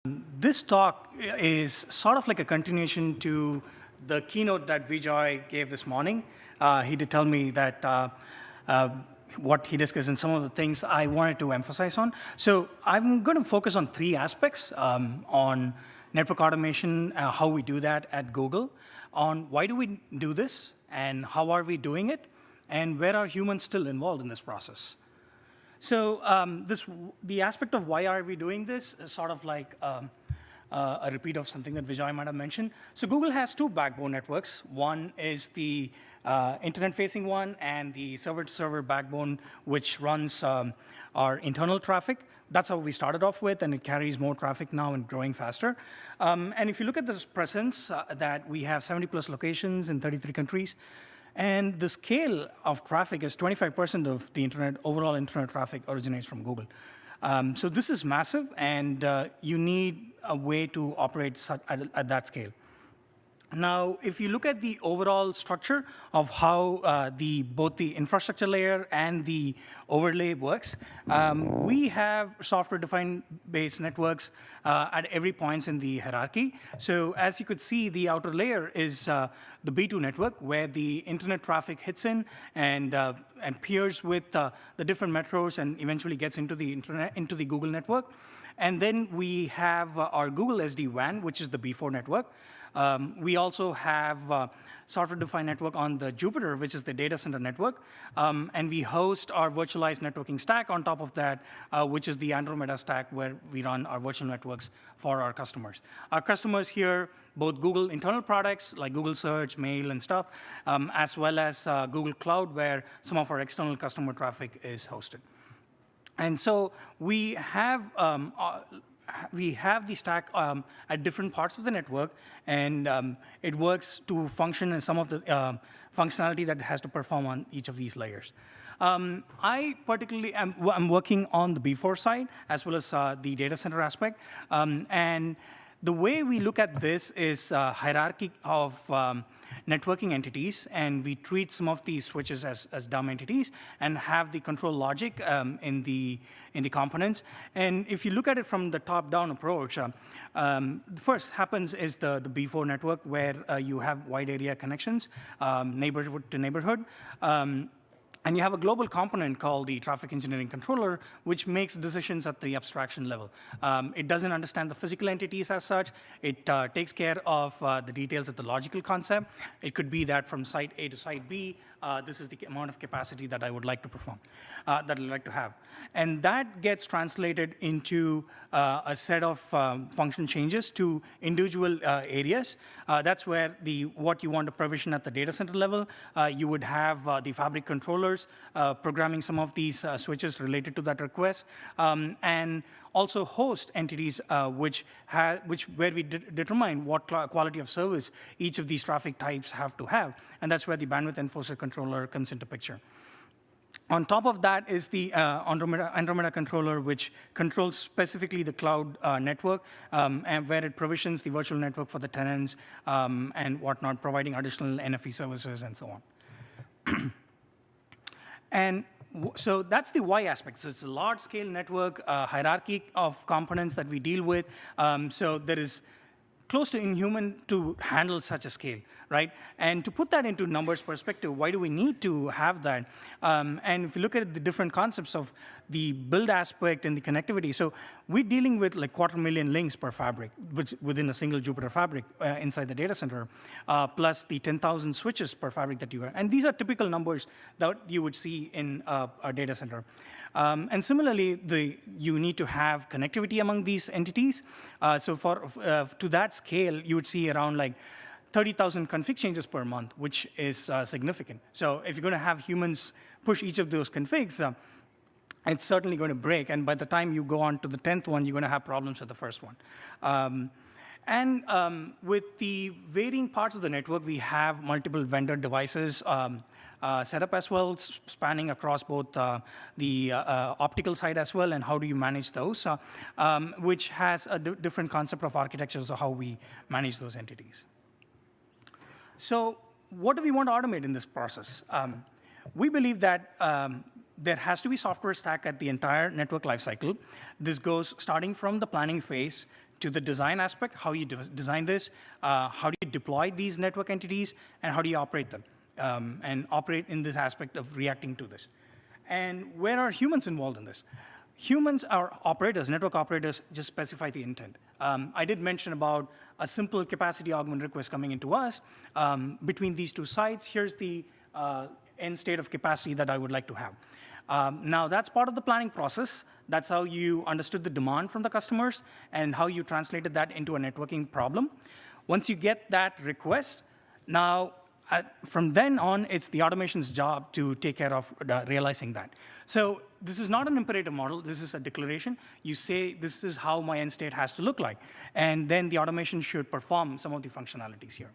This talk is sort of like a continuation to the keynote that Vijay gave this morning. He did tell me that what he discussed and some of the things I wanted to emphasize on. So I'm going to focus on three aspects on network automation, how we do that at Google, on why do we do this, and how are we doing it, and where are humans still involved in this process. So the aspect of why are we doing this is sort of like a repeat of something that Vijay might have mentioned. So Google has two backbone networks. One is the internet-facing one, and the server-to-server backbone, which runs our internal traffic. That's how we started off with, and it carries more traffic now and growing faster. And if you look at this presence, that we have 70+ locations in 33 countries. And the scale of traffic is 25% of the internet, overall internet traffic originates from Google. So this is massive, and you need a way to operate at that scale. Now, if you look at the overall structure of how both the infrastructure layer and the overlay works, we have software-defined based networks at every point in the hierarchy. So as you could see, the outer layer is the B2 network, where the internet traffic hits in and peers with the different metros and eventually gets into the internet, into the Google network. And then we have our Google SD-WAN, which is the B4 network. We also have software-defined network on the Jupyter, which is the data center network. And we host our virtualized networking stack on top of that, which is the Andromeda stack, where we run our virtual networks for our customers. Our customers here, both Google internal products like Google Search, Mail, and stuff, as well as Google Cloud, where some of our external customer traffic is hosted. And so we have the stack at different parts of the network, and it works to function in some of the functionality that it has to perform on each of these layers. I particularly I'm working on the B4 side as well as the data center aspect, and the way we look at this is hierarchy of networking entities, and we treat some of these switches as dumb entities and have the control logic in the components. And if you look at it from the top-down approach, first happens is the B4 network, where you have wide area connections, neighborhood to neighborhood. And you have a global component called the traffic engineering controller, which makes decisions at the abstraction level. It doesn't understand the physical entities as such. It takes care of the details of the logical concept. It could be that from site A to site B, this is the amount of capacity that I would like to perform, that I'd like to have. And that gets translated into a set of function changes to individual areas. That's where what you want to provision at the data center level. You would have the fabric controllers programming some of these switches related to that request, and also host entities where we determine what quality of service each of these traffic types have to have, and that's where the bandwidth enforcer controller comes into picture. On top of that is the Andromeda controller, which controls specifically the cloud network, and where it provisions the virtual network for the tenants and whatnot, providing additional NFV services and so on. And so that's the Y aspect. So it's a large-scale network, hierarchy of components that we deal with. So there is close to inhuman to handle such a scale, right? And to put that into numbers perspective, why do we need to have that? And if you look at the different concepts of the build aspect and the connectivity, so we're dealing with like 250,000 links per fabric, which within a single Jupyter fabric inside the data center, plus the 10,000 switches per fabric that you have. And these are typical numbers that you would see in a data center. And similarly, you need to have connectivity among these entities. So to that scale, you would see around like 30,000 config changes per month, which is significant. So if you're going to have humans push each of those configs, it's certainly going to break. And by the time you go on to the 10th one, you're going to have problems with the first one. With the varying parts of the network, we have multiple vendor devices set up as well, spanning across both the optical side as well, and how do you manage those, which has a different concept of architectures of how we manage those entities. So what do we want to automate in this process? We believe that there has to be software stack at the entire network lifecycle. This goes starting from the planning phase to the design aspect, how you design this, how do you deploy these network entities, and how do you operate them, and operate in this aspect of reacting to this. And where are humans involved in this? Humans are operators, network operators, just specify the intent. I did mention about a simple capacity augment request coming into us. Between these two sites, here's the end state of capacity that I would like to have. Now, that's part of the planning process. That's how you understood the demand from the customers and how you translated that into a networking problem. Once you get that request, now, from then on, it's the automation's job to take care of realizing that. So this is not an imperative model. This is a declaration. You say, this is how my end state has to look like. And then the automation should perform some of the functionalities here.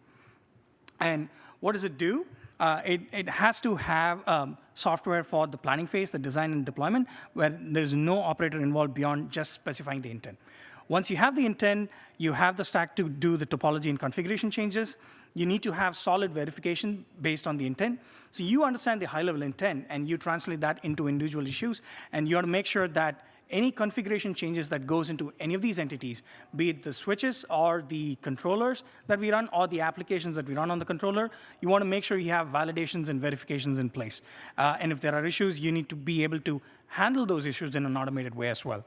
And what does it do? It has to have software for the planning phase, the design and deployment, where there's no operator involved beyond just specifying the intent. Once you have the intent, you have the stack to do the topology and configuration changes. You need to have solid verification based on the intent. So you understand the high-level intent, and you translate that into individual issues, and you want to make sure that any configuration changes that goes into any of these entities, be it the switches or the controllers that we run or the applications that we run on the controller, you want to make sure you have validations and verifications in place. And if there are issues, you need to be able to handle those issues in an automated way as well.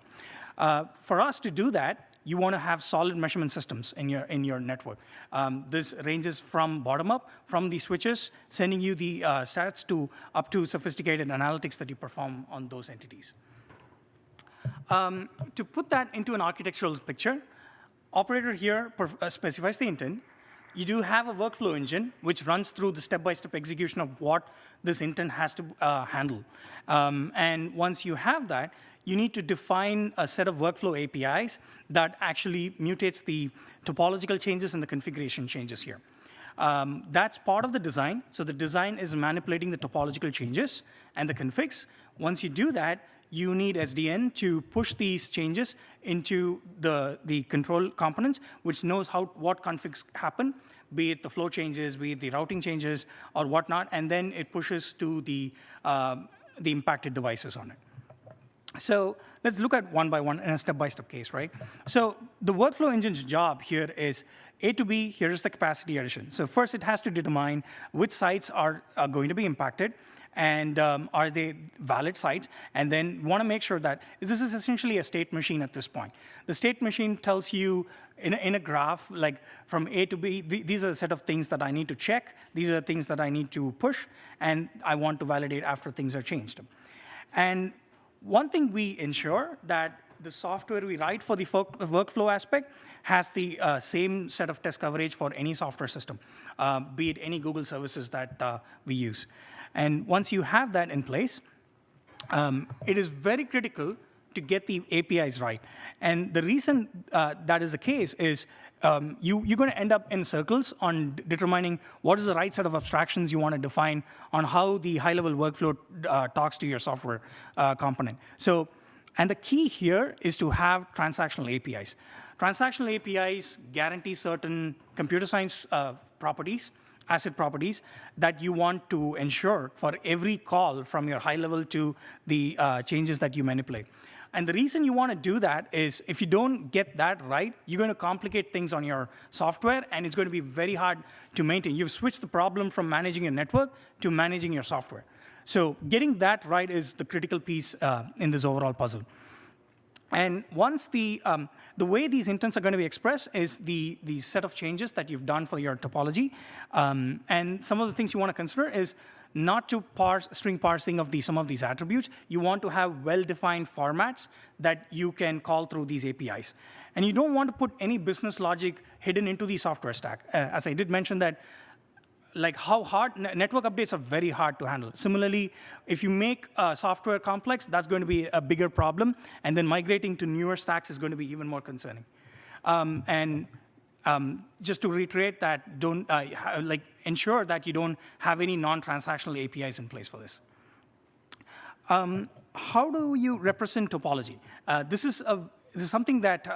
For us to do that, you want to have solid measurement systems in your network. This ranges from bottom up, from the switches, sending you the stats to up to sophisticated analytics that you perform on those entities. To put that into an architectural picture, operator here specifies the intent. You do have a workflow engine which runs through the step-by-step execution of what this intent has to handle. And once you have that, you need to define a set of workflow APIs that actually mutates the topological changes and the configuration changes here. That's part of the design. So the design is manipulating the topological changes and the configs. Once you do that, you need SDN to push these changes into the control components, which knows what configs happen, be it the flow changes, be it the routing changes, or whatnot, and then it pushes to the impacted devices on it. So let's look at one by one in a step-by-step case, right? So the workflow engine's job here is A to B, here's the capacity addition. So first it has to determine which sites are going to be impacted, and are they valid sites? And then want to make sure that this is essentially a state machine at this point. The state machine tells you in a graph, like from A to B, these are a set of things that I need to check. These are things that I need to push, and I want to validate after things are changed. And one thing we ensure that the software we write for the workflow aspect has the same set of test coverage for any software system, be it any Google services that we use. And once you have that in place, it is very critical to get the APIs right. And the reason that is the case is you're going to end up in circles on determining what is the right set of abstractions you want to define on how the high-level workflow talks to your software component. So, and the key here is to have transactional APIs. Transactional APIs guarantee certain computer science properties, asset properties, that you want to ensure for every call from your high level to the changes that you manipulate. And the reason you want to do that is if you don't get that right, you're going to complicate things on your software, and it's going to be very hard to maintain. You've switched the problem from managing your network to managing your software. So getting that right is the critical piece in this overall puzzle. And once the way these intents are going to be expressed is the set of changes that you've done for your topology. And some of the things you want to consider is not to parse string parsing of some of these attributes. You want to have well-defined formats that you can call through these APIs. And you don't want to put any business logic hidden into the software stack. As I did mention that, like how hard, network updates are very hard to handle. Similarly, if you make software complex, that's going to be a bigger problem. And then migrating to newer stacks is going to be even more concerning. Just to reiterate that, don't ensure that you don't have any non-transactional APIs in place for this. How do you represent topology? This is this is something that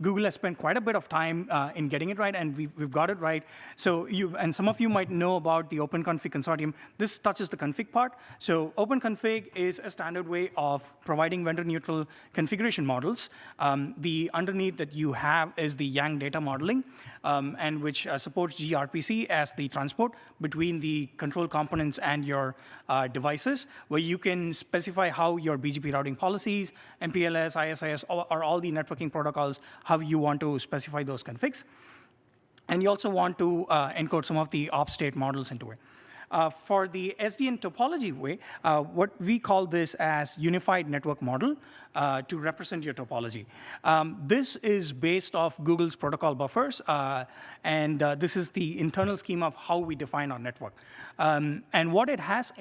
Google has spent quite a bit of time in getting it right, and we've got it right. So and some of you might know about the OpenConfig Consortium. This touches the config part. So OpenConfig is a standard way of providing vendor-neutral configuration models. The underneath that you have is the Yang data modeling, and which supports gRPC as the transport between the control components and your devices, where you can specify how your BGP routing policies, MPLS, ISIS, or all the networking protocols, how you want to specify those configs. And you also want to encode some of the op state models into it. For the SDN topology way, what we call this as unified network model to represent your topology. This is based off Google's protocol buffers, and this is the internal scheme of how we define our network. And what it has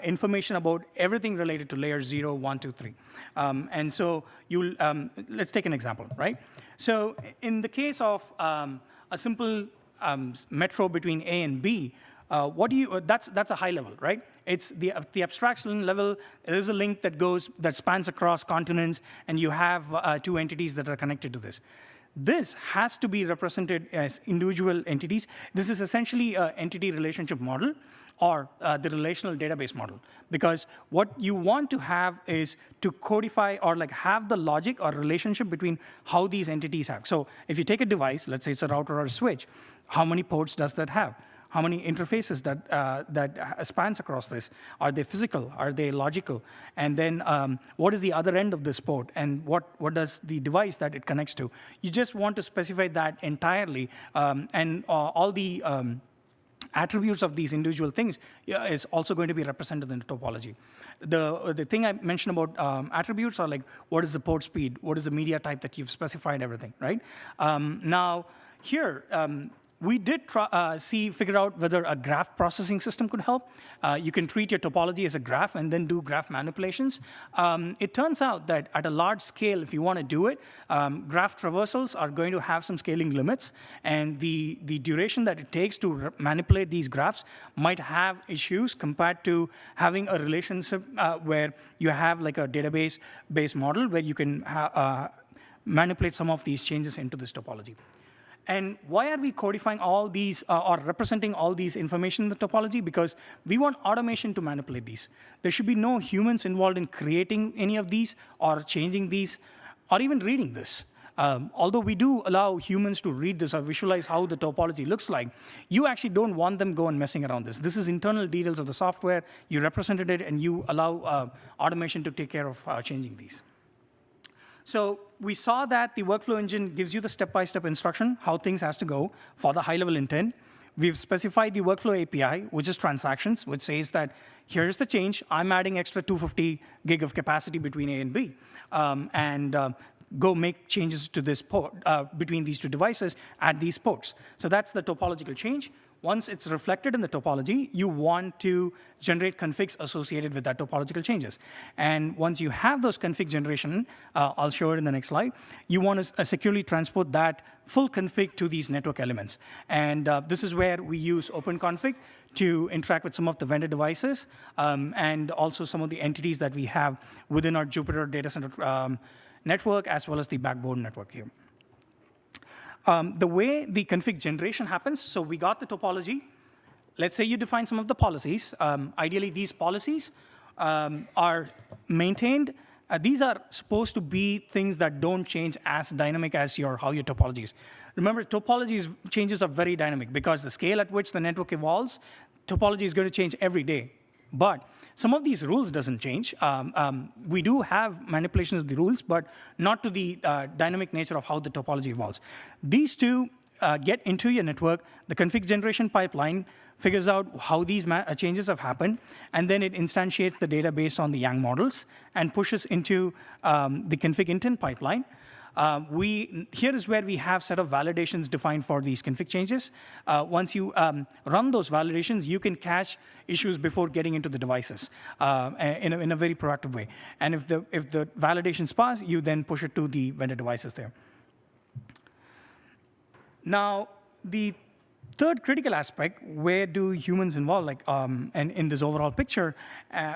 information about everything related to layer 0, 1, 2, 3. And so let's take an example, right? So in the case of a simple metro between A and B, that's a high level, right? It's the abstraction level. There is a link that spans across continents, and you have two entities that are connected to this. This has to be represented as individual entities. This is essentially an entity relationship model, or the relational database model. Because what you want to have is to codify or have the logic or relationship between how these entities have. So if you take a device, let's say it's a router or a switch, how many ports does that have? How many interfaces that spans across this? Are they physical? Are they logical? And then what is the other end of this port? And what does the device that it connects to? You just want to specify that entirely, and all the attributes of these individual things is also going to be represented in the topology. The thing I mentioned about attributes are what is the port speed? What is the media type that you've specified, everything, right? Now, here, we did figure out whether a graph processing system could help. You can treat your topology as a graph and then do graph manipulations. It turns out that at a large scale, if you want to do it, graph traversals are going to have some scaling limits, and the duration that it takes to manipulate these graphs might have issues compared to having a relationship where you have a database-based model where you can manipulate some of these changes into this topology. And why are we codifying all these or representing all these information in the topology? Because we want automation to manipulate these. There should be no humans involved in creating any of these or changing these or even reading this. Although we do allow humans to read this or visualize how the topology looks like, you actually don't want them going messing around this. This is internal details of the software. You represented it, and you allow automation to take care of changing these. So we saw that the workflow engine gives you the step-by-step instruction, how things has to go for the high-level intent. We've specified the workflow API, which is transactions, which says that here's the change. I'm adding extra 250 gig of capacity between A and B. Go make changes to this port between these two devices at these ports. So that's the topological change. Once it's reflected in the topology, you want to generate configs associated with that topological changes. And once you have those config generation, I'll show it in the next slide, you want to securely transport that full config to these network elements. And this is where we use OpenConfig to interact with some of the vendor devices and also some of the entities that we have within our Jupyter data center network, as well as the backbone network here. The way the config generation happens, so we got the topology. Let's say you define some of the policies. Ideally, these policies are maintained. These are supposed to be things that don't change as dynamic as how your topology is. Remember, changes are very dynamic because the scale at which the network evolves, topology is going to change every day. But some of these rules doesn't change. We do have manipulations of the rules, but not to the dynamic nature of how the topology evolves. These two get into your network. The config generation pipeline figures out how these changes have happened, and then it instantiates the data based on the Yang models and pushes into the config intent pipeline. Here is where we have set of validations defined for these config changes. Once you run those validations, you can catch issues before getting into the devices in a very proactive way. And if the validations pass, you then push it to the vendor devices there. Now, the third critical aspect, where do humans involve, and in this overall picture,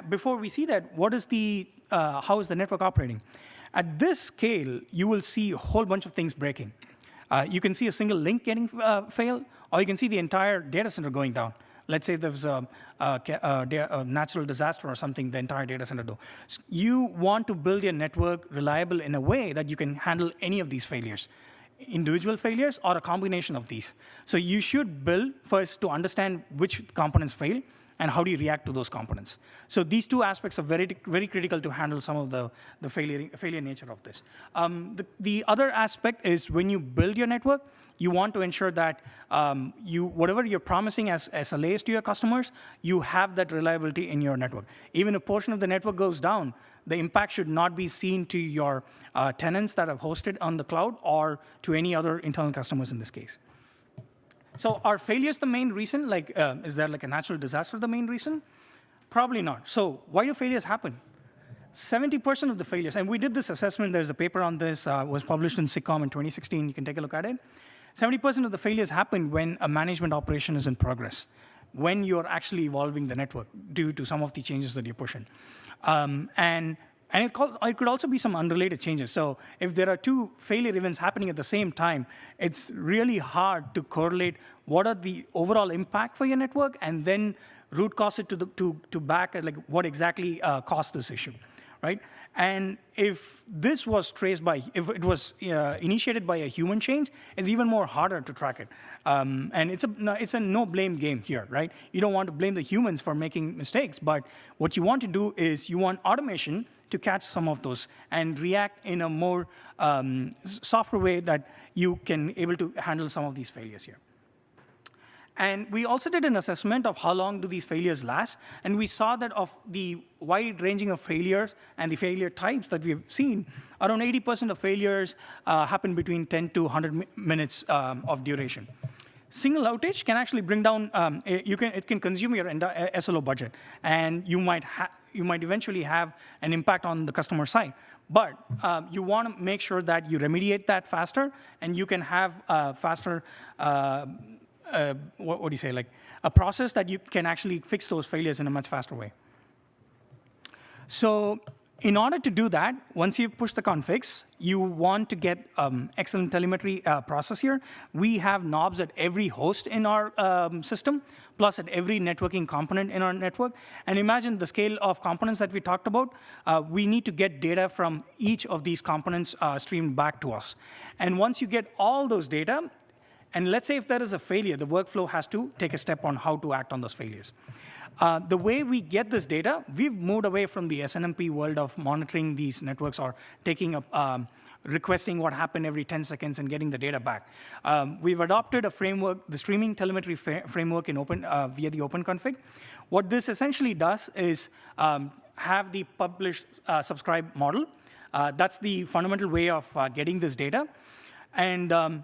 before we see that, how is the network operating? At this scale, you will see a whole bunch of things breaking. You can see a single link getting failed, or you can see the entire data center going down. Let's say there's a natural disaster or something, the entire data center though. So you want to build your network reliable in a way that you can handle any of these failures, individual failures or a combination of these. So you should build first to understand which components fail and how do you react to those components. So these two aspects are very, very critical to handle some of the failure nature of this. The other aspect is when you build your network, you want to ensure that whatever you're promising as SLAs to your customers, you have that reliability in your network. Even if a portion of the network goes down, the impact should not be seen to your tenants that are hosted on the cloud or to any other internal customers in this case. So are failures the main reason? Like, is there like a natural disaster the main reason? Probably not. So why do failures happen? 70% of the failures, and we did this assessment, there's a paper on this, was published in SICOM in 2016, you can take a look at it. 70% of the failures happen when a management operation is in progress, when you're actually evolving the network due to some of the changes that you're pushing. And it could also be some unrelated changes. So if there are two failure events happening at the same time, it's really hard to correlate what are the overall impact for your network and then root cause it to back at like what exactly caused this issue, right? And if this was if it was initiated by a human change, it's even more harder to track it. And it's a no blame game here, right? You don't want to blame the humans for making mistakes, but what you want to do is you want automation to catch some of those and react in a more softer way that you can able to handle some of these failures here. And we also did an assessment of how long do these failures last, and we saw that of the wide ranging of failures and the failure types that we've seen, around 80% of failures happen between 10 to 100 minutes of duration. Single outage can actually bring down, it can consume your SLO budget, and you might eventually have an impact on the customer side. But you want to make sure that you remediate that faster, and you can have faster, what do you say, like a process that you can actually fix those failures in a much faster way. So in order to do that, once you've pushed the configs, you want to get excellent telemetry process here. We have knobs at every host in our system, plus at every networking component in our network. And imagine the scale of components that we talked about. We need to get data from each of these components streamed back to us. And once you get all those data, and let's say if there is a failure, the workflow has to take a step on how to act on those failures. The way we get this data, we've moved away from the SNMP world of monitoring these networks or requesting what happened every 10 seconds and getting the data back. We've adopted a framework, the streaming telemetry framework in via the OpenConfig. What this essentially does is have the publish subscribe model. That's the fundamental way of getting this data. And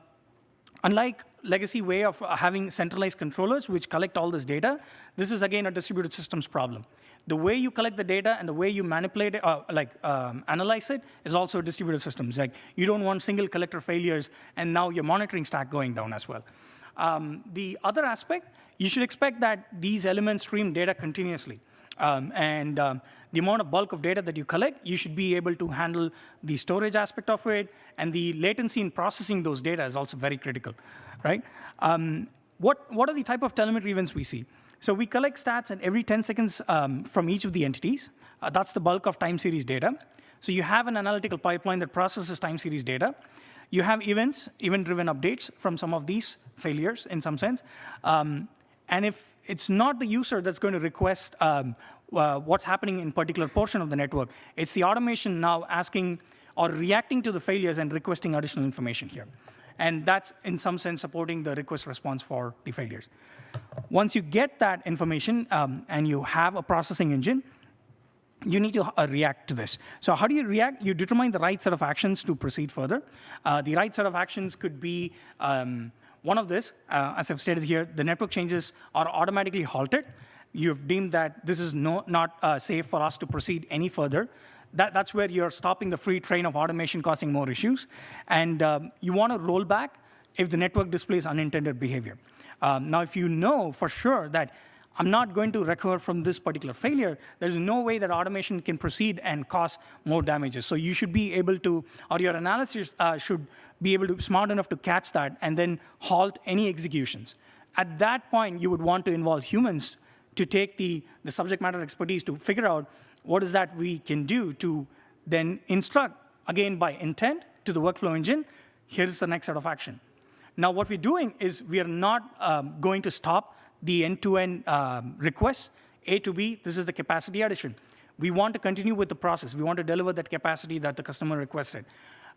unlike legacy way of having centralized controllers which collect all this data, this is again a distributed systems problem. The way you collect the data and the way you manipulate it, analyze it, is also distributed systems. Like you don't want single collector failures, and now your monitoring stack going down as well. The other aspect, you should expect that these elements stream data continuously. The amount of bulk of data that you collect, you should be able to handle the storage aspect of it, and the latency in processing those data is also very critical, right? What are the type of telemetry events we see? So we collect stats at every 10 seconds from each of the entities. That's the bulk of time series data. So you have an analytical pipeline that processes time series data. You have events, event-driven updates from some of these failures in some sense. And if it's not the user that's going to request what's happening in particular portion of the network, it's the automation now asking or reacting to the failures and requesting additional information here. And that's, in some sense, supporting the request response for the failures. Once you get that information and you have a processing engine, you need to react to this. So how do you react? You determine the right set of actions to proceed further. The right set of actions could be one of this. As I've stated here, the network changes are automatically halted. You've deemed that this is not safe for us to proceed any further. That's where you're stopping the free train of automation causing more issues. And you want to roll back if the network displays unintended behavior. Now, if you know for sure that I'm not going to recover from this particular failure. There's no way that automation can proceed and cause more damages. So you should be able to, or your analysis should be able to, smart enough to catch that and then halt any executions. At that point, you would want to involve humans to take the subject matter expertise to figure out what is that we can do to then instruct, again, by intent to the workflow engine, here's the next set of action. Now, what we're doing is we are not going to stop the end-to-end requests, A to B, this is the capacity addition. We want to continue with the process. We want to deliver that capacity that the customer requested.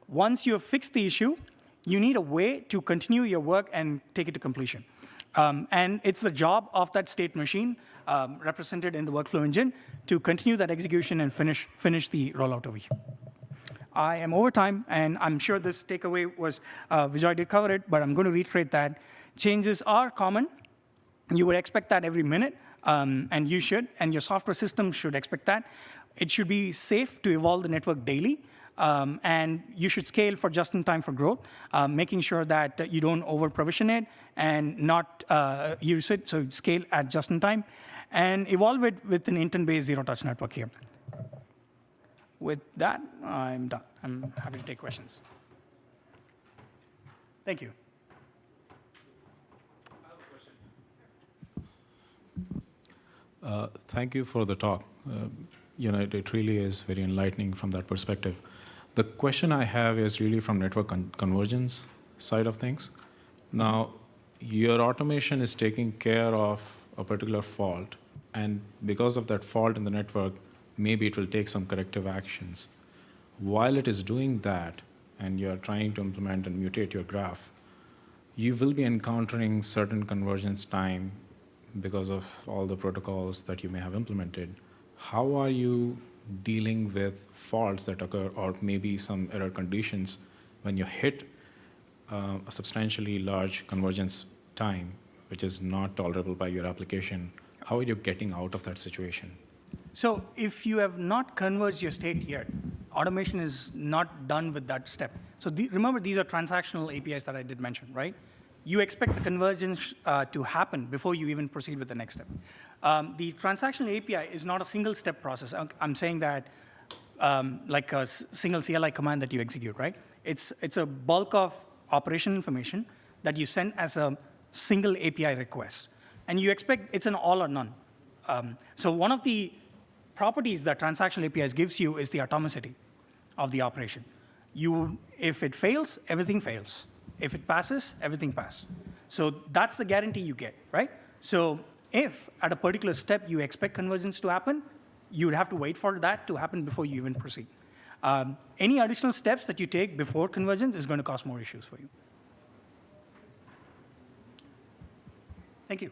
Once you have fixed the issue, you need a way to continue your work and take it to completion. And it's the job of that state machine, represented in the workflow engine, to continue that execution and finish the rollout over here. I am over time, and I'm sure this takeaway was, Vijay did cover it, but I'm going to reiterate that changes are common. You would expect that every minute, and you should, and your software system should expect that. It should be safe to evolve the network daily, and you should scale for just in time for growth, making sure that you don't over-provision it and not use it, so scale at just in time, and evolve it with an intent-based zero-touch network here. With that, I'm done. I'm happy to take questions. Thank you. Thank you for the talk. It really is very enlightening from that perspective. The question I have is really from network convergence side of things. Now, your automation is taking care of a particular fault, and because of that fault in the network, maybe it will take some corrective actions. While it is doing that, and you're trying to implement and mutate your graph, you will be encountering certain convergence time because of all the protocols that you may have implemented. How are you dealing with faults that occur, or maybe some error conditions when you hit a substantially large convergence time, which is not tolerable by your application? How are you getting out of that situation? So if you have not converged your state yet, automation is not done with that step. So remember, these are transactional APIs that I did mention, right? You expect the convergence to happen before you even proceed with the next step. The transactional API is not a single-step process. I'm saying that like a single CLI command that you execute, right? It's a bulk of operation information that you send as a single API request. And you expect it's an all or none. So one of the properties that transactional APIs gives you is the atomicity of the operation. If it fails, everything fails. If it passes, everything passes. So that's the guarantee you get, right? So if at a particular step you expect convergence to happen, you would have to wait for that to happen before you even proceed. Any additional steps that you take before convergence is going to cause more issues for you. Thank you.